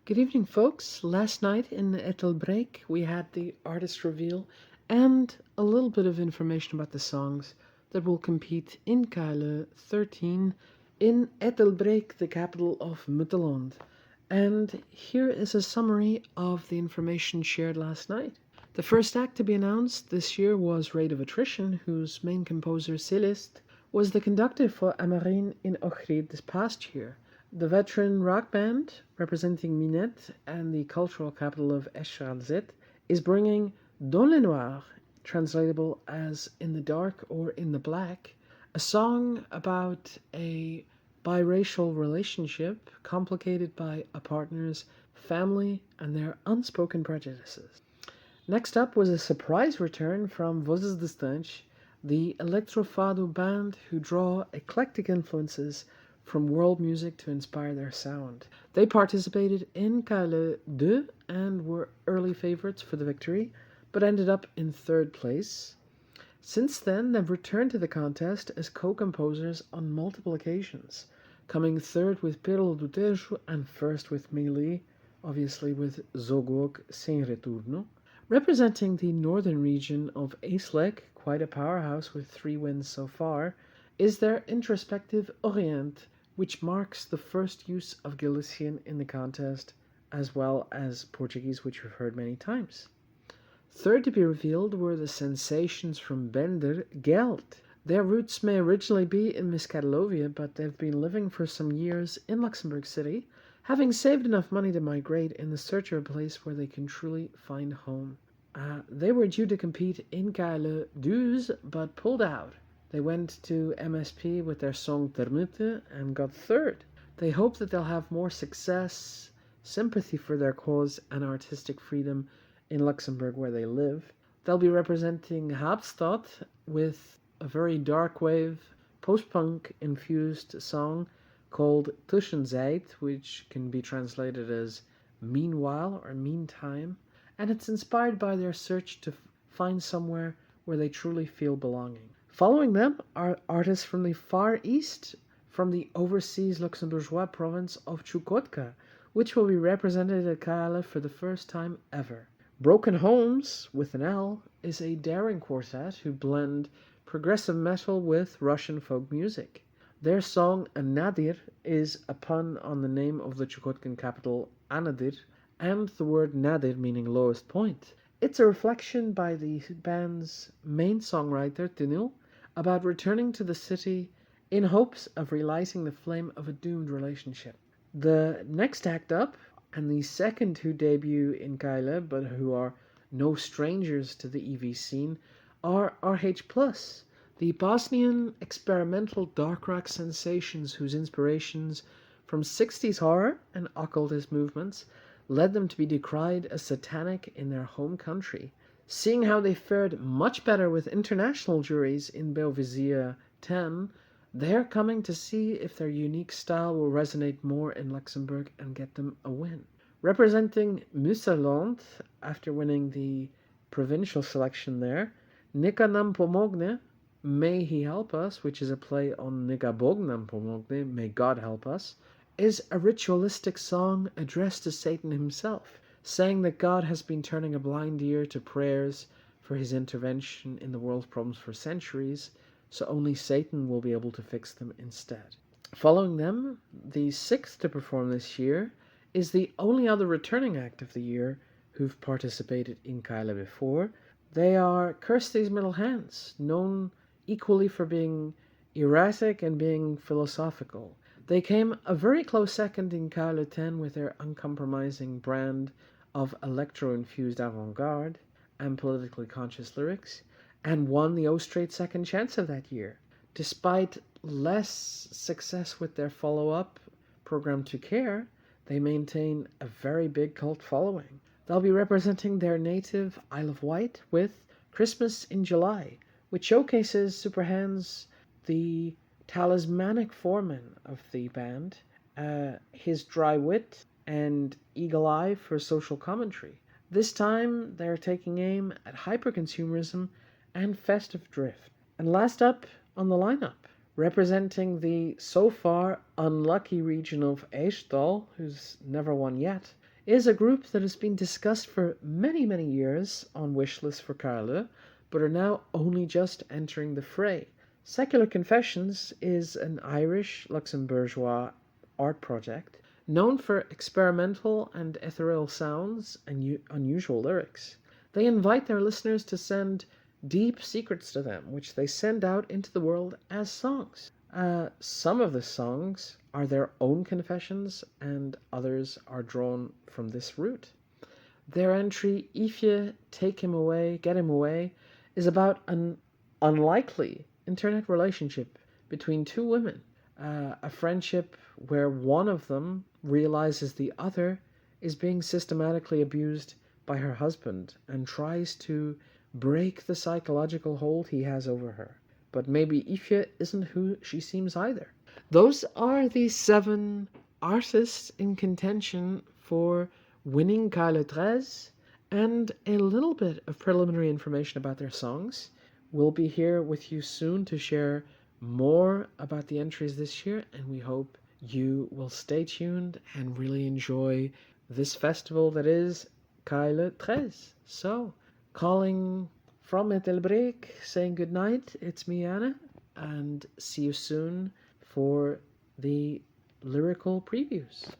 Good evening, folks. Last night in Etel Break, we had the artist reveal and a little bit of information about the songs that will compete in KLE 13 in Etel Break, the capital of Midtjylland. And here is a summary of the information shared last night. The first act to be announced this year was Rate of Attrition, whose main composer, Celeste, was the conductor for Amarine in Ochrid this past year. The veteran rock band, representing Minette and the cultural capital of Eschalzet, is bringing Dans le Noir, translatable as In the Dark or In the Black, a song about a biracial relationship complicated by a partner's family and their unspoken prejudices. Next up was a surprise return from Vozes de Stanch, the electrofado band who draw eclectic influences from world music to inspire their sound. They participated in KLE 2 and were early favorites for the victory, but ended up in third place. Since then, they've returned to the contest as co-composers on multiple occasions, coming third with Perlo do Tejo and first with Meili, obviously with Zogok Sem Retorno. Representing the northern region of Aislek, quite a powerhouse with 3 wins so far, is their introspective Orient, which marks the first use of Galician in the contest, as well as Portuguese, which we've heard many times. Third to be revealed were the sensations from Bender, Geld. Their roots may originally be in Miscatelovia, but they've been living for some years in Luxembourg City, having saved enough money to migrate in the search of a place where they can truly find home. They were due to compete in KLE 12, but pulled out. They went to MSP with their song Termute and got third. They hope that they'll have more success, sympathy for their cause, and artistic freedom in Luxembourg where they live. They'll be representing Hauptstadt with a very dark wave, post-punk infused song called Tuschenzeit, which can be translated as meanwhile or meantime, and it's inspired by their search to find somewhere where they truly feel belonging. Following them are artists from the Far East, from the overseas Luxembourgeois province of Chukotka, which will be represented at KLE for the first time ever. Broken Homes, with an L, is a daring quartet who blend progressive metal with Russian folk music. Their song Anadir is a pun on the name of the Chukotkan capital Anadir, and the word Nadir meaning lowest point. It's a reflection by the band's main songwriter, Tinil, about returning to the city in hopes of relighting the flame of a doomed relationship. The next act up, and the second to debut in KLE, but who are no strangers to the EV scene, are RH+, the Bosnian experimental dark rock sensations whose inspirations from 60s horror and occultist movements led them to be decried as satanic in their home country. Seeing how they fared much better with international juries in Beauvisia 10, they're coming to see if their unique style will resonate more in Luxembourg and get them a win. Representing Musserland, after winning the provincial selection there, Nika nam pomogne, May He Help Us, which is a play on Nika Bog nam pomogne, May God Help Us, is a ritualistic song addressed to Satan himself, saying that God has been turning a blind ear to prayers for his intervention in the world's problems for centuries, so only Satan will be able to fix them instead. Following them, the sixth to perform this year is the only other returning act of the year who've participated in KLE before. They are Kirsty's Middle Hands, known equally for being erratic and being philosophical. They came a very close second in KLE 10 with their uncompromising brand of electro-infused avant-garde and politically conscious lyrics, and won the O Straight second chance of that year. Despite less success with their follow-up program To Care, they maintain a very big cult following. They'll be representing their native Isle of Wight with Christmas in July, which showcases Superhands, the talismanic foreman of the band, his dry wit and eagle eye for social commentary. This time they're taking aim at hyperconsumerism and festive drift. And last up on the lineup, representing the so far unlucky region of Eistal, who's never won yet, is a group that has been discussed for many, many years on Wishlist for KLE, but are now only just entering the fray. Secular Confessions is an Irish Luxembourgeois art project known for experimental and ethereal sounds and unusual lyrics. They invite their listeners to send deep secrets to them, which they send out into the world as songs. Some of the songs are their own confessions, and others are drawn from this root. Their entry, If You Take Him Away, Get Him Away, is about an unlikely internet relationship between two women. A friendship where one of them realizes the other is being systematically abused by her husband and tries to break the psychological hold he has over her. But maybe Ifya isn't who she seems either. Those are the 7 artists in contention for winning KLE 13, and a little bit of preliminary information about their songs. We'll be here with you soon to share more about the entries this year, and we hope you will stay tuned and really enjoy this festival that is KLE 13. So, calling from Ethelbreek, saying good night. It's me, Anna, and see you soon for the lyrical previews.